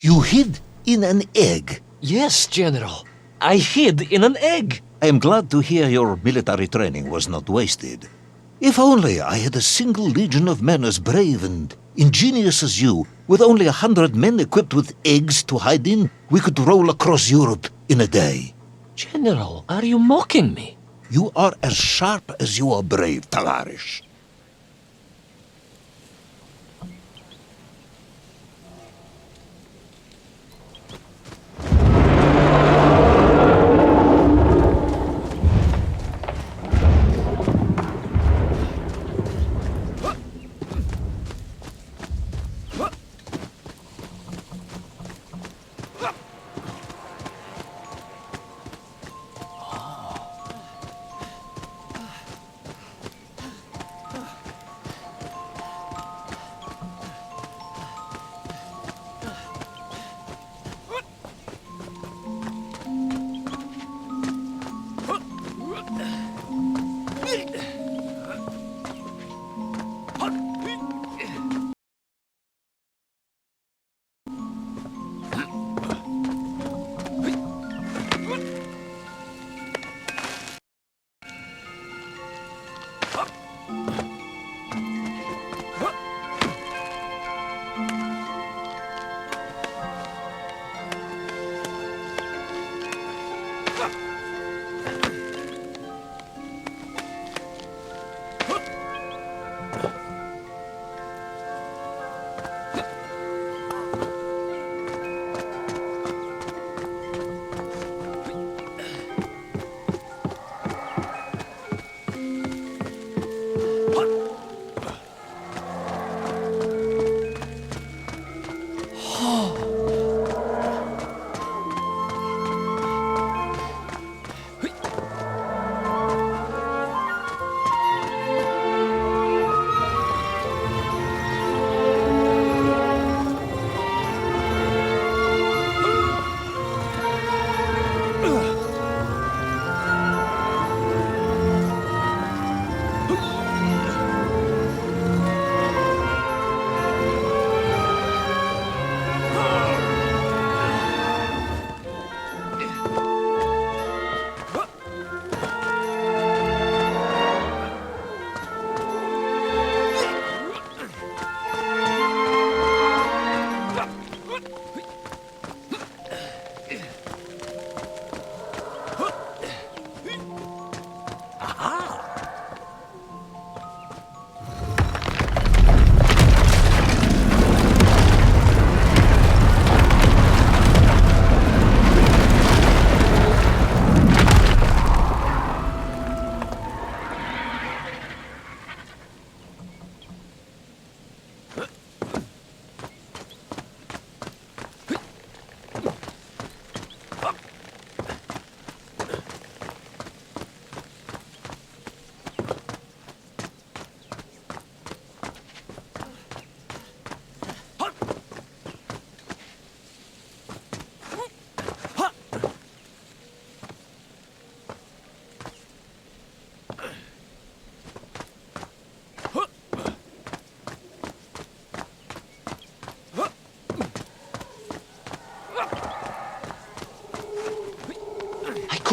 You hid in an egg. Yes, General. I hid in an egg. I am glad to hear your military training was not wasted. If only I had a single legion of men as brave and ingenious as you, with only 100 men equipped with eggs to hide in, we could roll across Europe in a day. General, are you mocking me? You are as sharp as you are brave, Tavarish.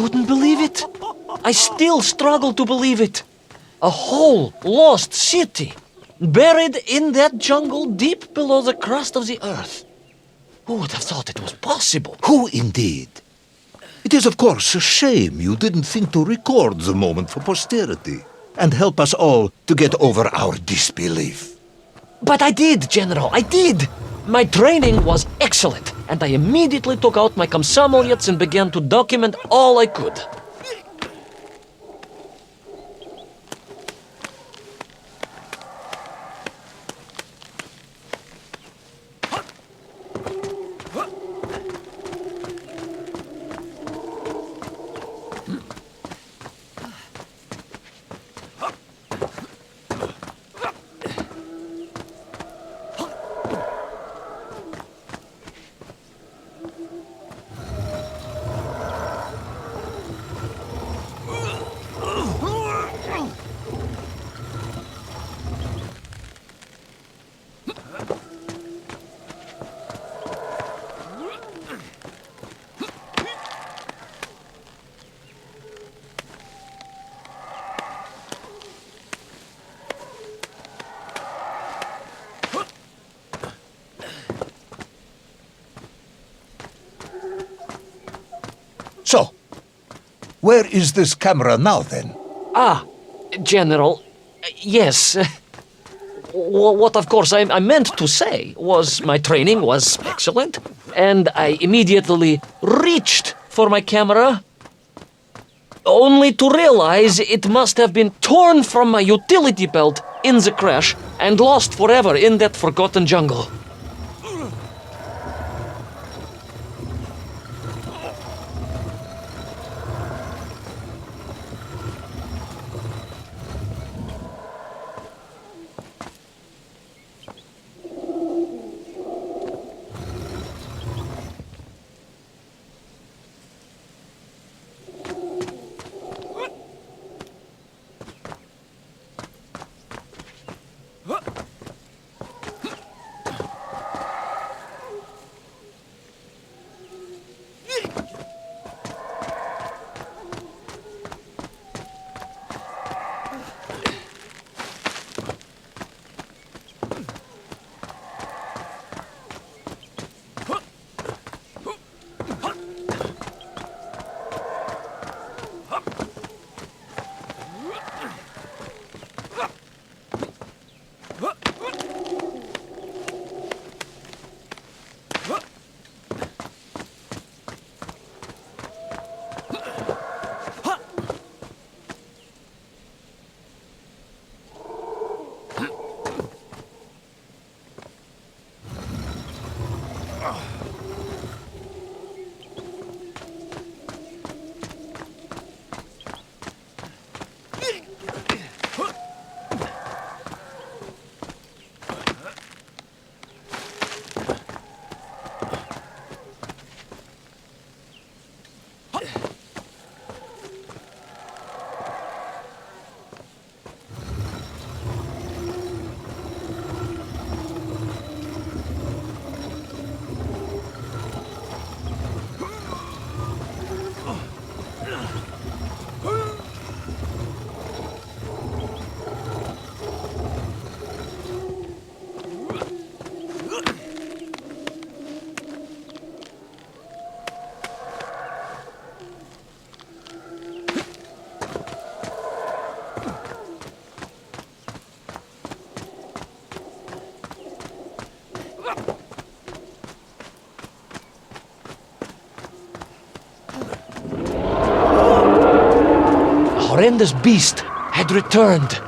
couldn't believe it. I still struggle to believe it. A whole lost city, buried in that jungle deep below the crust of the earth. Who would have thought it was possible? Who indeed? It is, of course, a shame you didn't think to record the moment for posterity and help us all to get over our disbelief. But I did, General, I did. My training was excellent, and I immediately took out my komsomolets and began to document all I could. So, where is this camera now, then? General, yes. What, of course, I meant to say was my training was excellent, and I immediately reached for my camera, only to realize it must have been torn from my utility belt in the crash and lost forever in that forgotten jungle. Horrendous beast had returned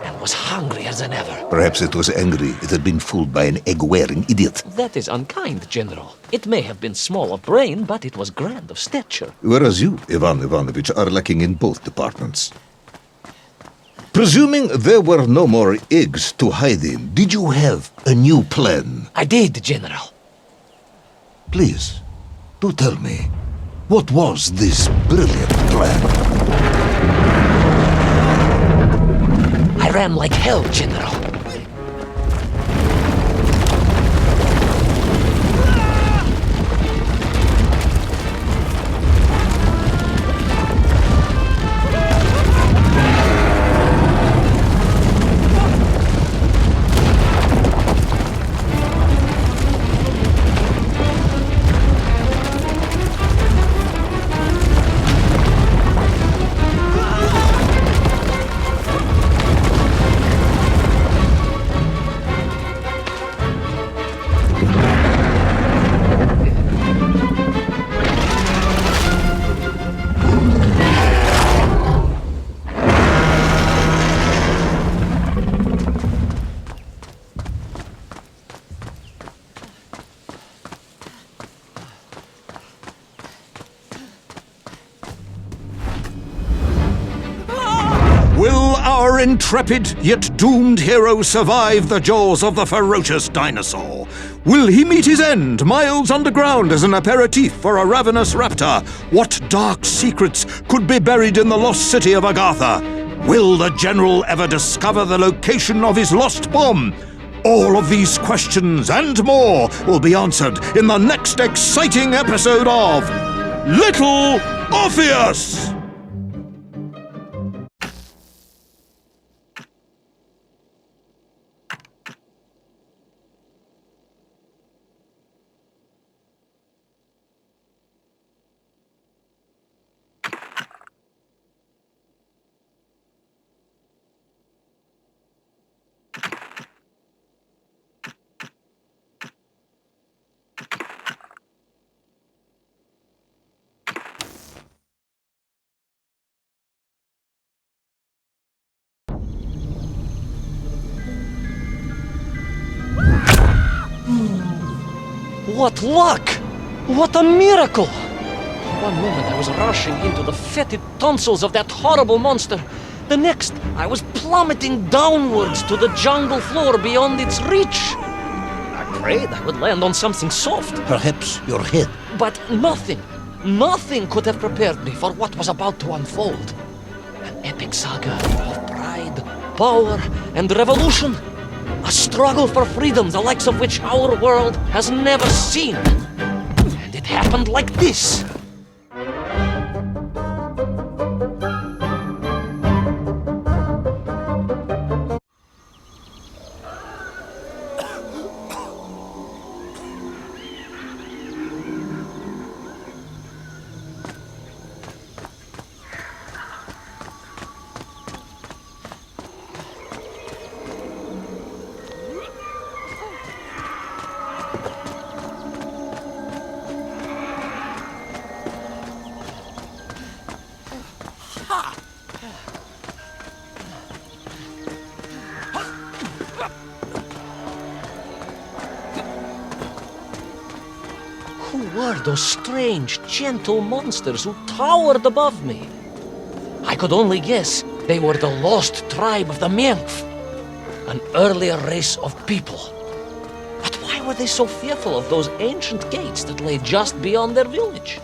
and was hungrier than ever. Perhaps it was angry it had been fooled by an egg-wearing idiot. That is unkind, General. It may have been small of brain, but it was grand of stature. Whereas you, Ivan Ivanovich, are lacking in both departments. Presuming there were no more eggs to hide in, did you have a new plan? I did, General. Please, do tell me, what was this brilliant plan? I ran like hell, General. our intrepid yet doomed hero survive the jaws of the ferocious dinosaur? Will he meet his end miles underground as an aperitif for a ravenous raptor? What dark secrets could be buried in the lost city of Agartha? Will the general ever discover the location of his lost bomb? All of these questions and more will be answered in the next exciting episode of Little Orpheus! What luck! What a miracle! One moment I was rushing into the fetid tonsils of that horrible monster. The next, I was plummeting downwards to the jungle floor beyond its reach. I prayed I would land on something soft. Perhaps your head. But nothing could have prepared me for what was about to unfold. An epic saga of pride, power, and revolution. A struggle for freedom the likes of which our world has never seen. And it happened like this. Who were those strange, gentle monsters who towered above me? I could only guess they were the lost tribe of the Menkf, an earlier race of people. But why were they so fearful of those ancient gates that lay just beyond their village?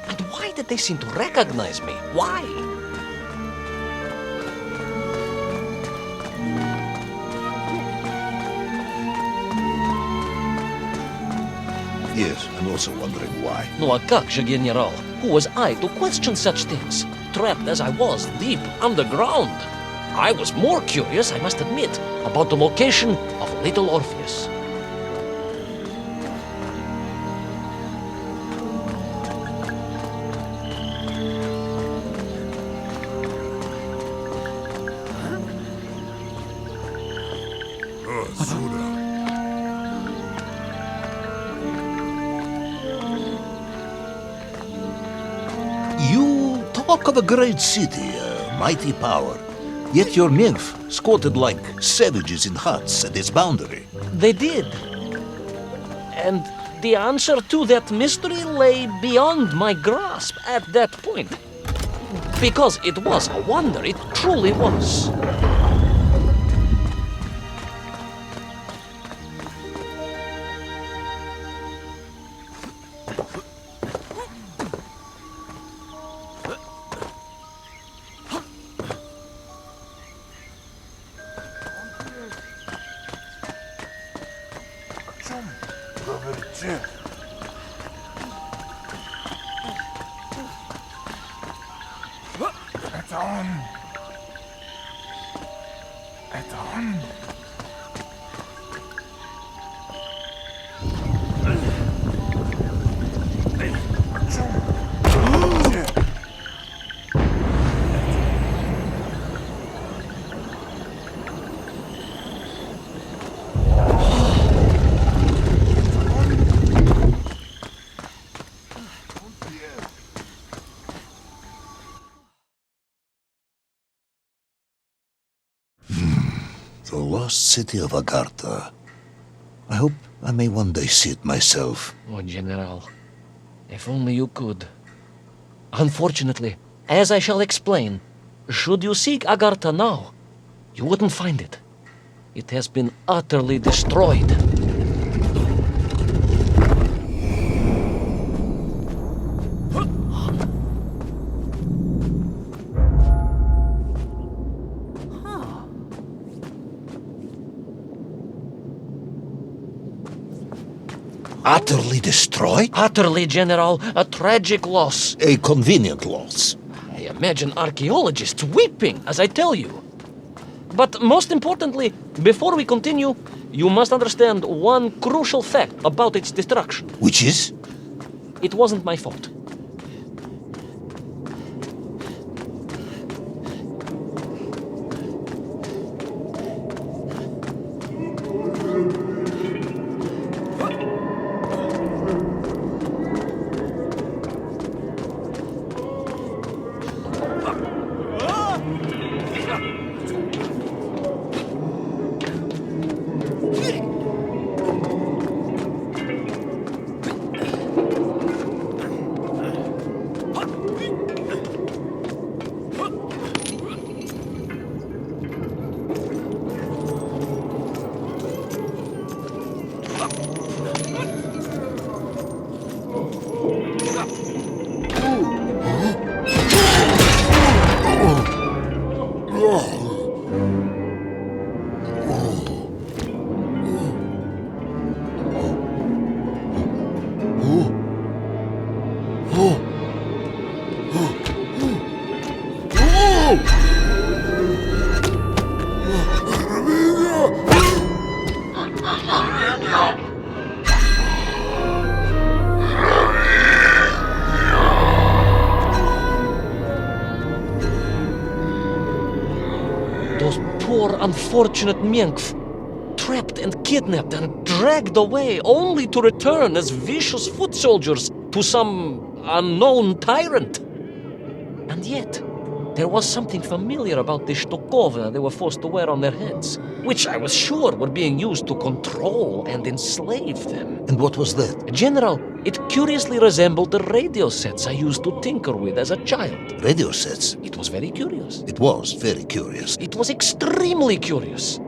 And why did they seem to recognize me? Why? Yes, I'm also wondering why. No, a как же, General? Who was I to question such things? Trapped as I was deep underground. I was more curious, I must admit, about the location of Little Orpheus. You talk of a great city, a mighty power. Yet your nymph squatted like savages in huts at its boundary. They did. And the answer to that mystery lay beyond my grasp at that point. Because it was a wonder, it truly was. The lost city of Agartha. I hope I may one day see it myself. Oh, General, if only you could. Unfortunately, as I shall explain, should you seek Agartha now, You wouldn't find it. It has been utterly destroyed. Utterly destroyed? Utterly, General, a tragic loss. A convenient loss. I imagine archaeologists weeping as I tell you. But most importantly, before we continue, you must understand one crucial fact about its destruction. Which is? It wasn't my fault. Those poor, unfortunate Minkf, trapped and kidnapped and dragged away only to return as vicious foot soldiers to some unknown tyrant. And yet, there was something familiar about the Stokova they were forced to wear on their heads, which I was sure were being used to control and enslave them. And what was that? General, it curiously resembled the radio sets I used to tinker with as a child. Radio sets. It was very curious. It was very curious. It was extremely curious.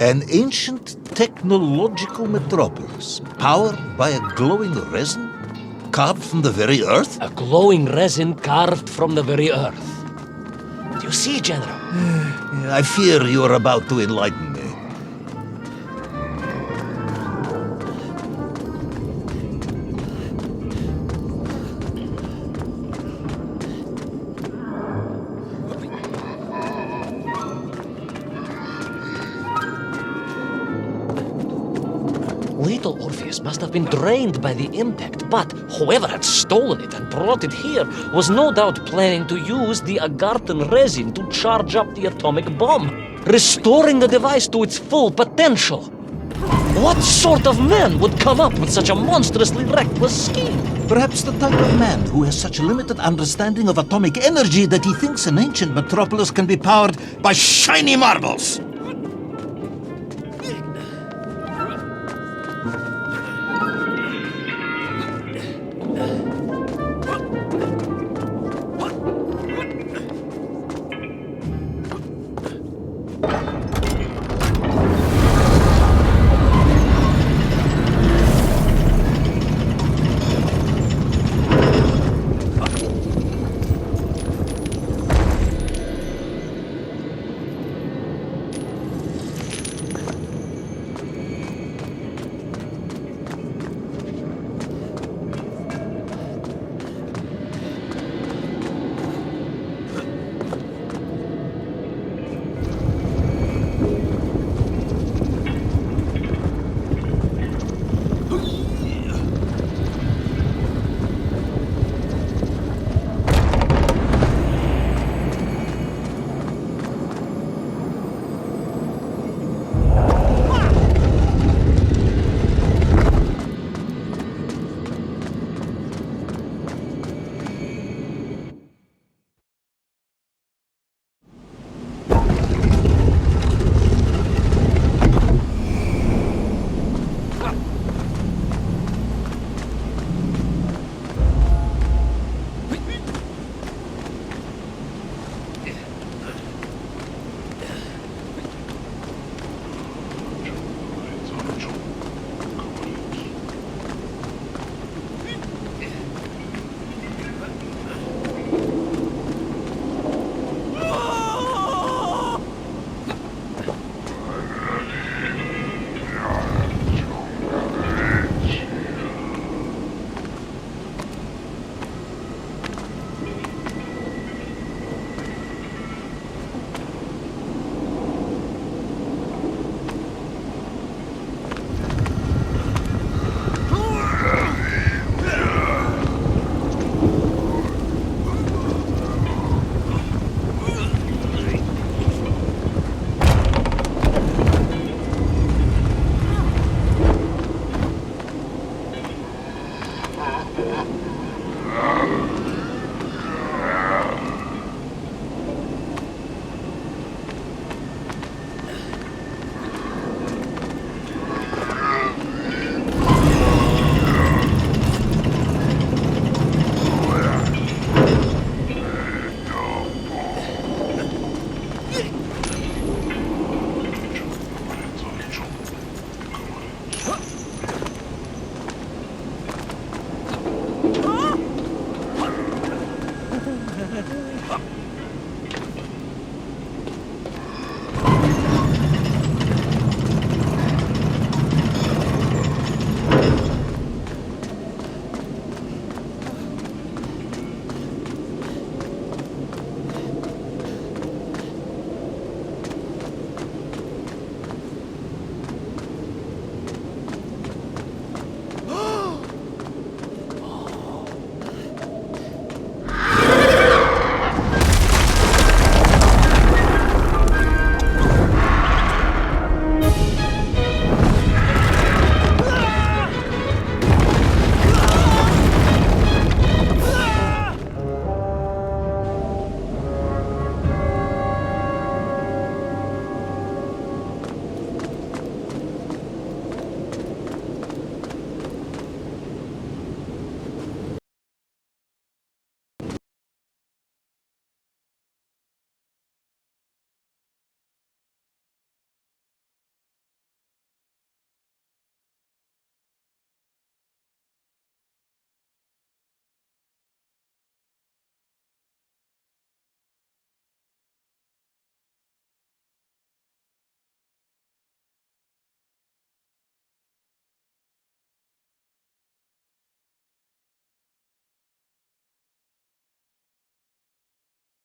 An ancient technological metropolis, powered by a glowing resin, carved from the very earth? A glowing resin carved from the very earth. Do you see, General? I fear you are about to enlighten me. Little Orpheus must have been drained by the impact, but whoever had stolen it and brought it here was no doubt planning to use the agarthan resin to charge up the atomic bomb, restoring the device to its full potential. What sort of man would come up with such a monstrously reckless scheme? Perhaps the type of man who has such a limited understanding of atomic energy that he thinks an ancient metropolis can be powered by shiny marbles.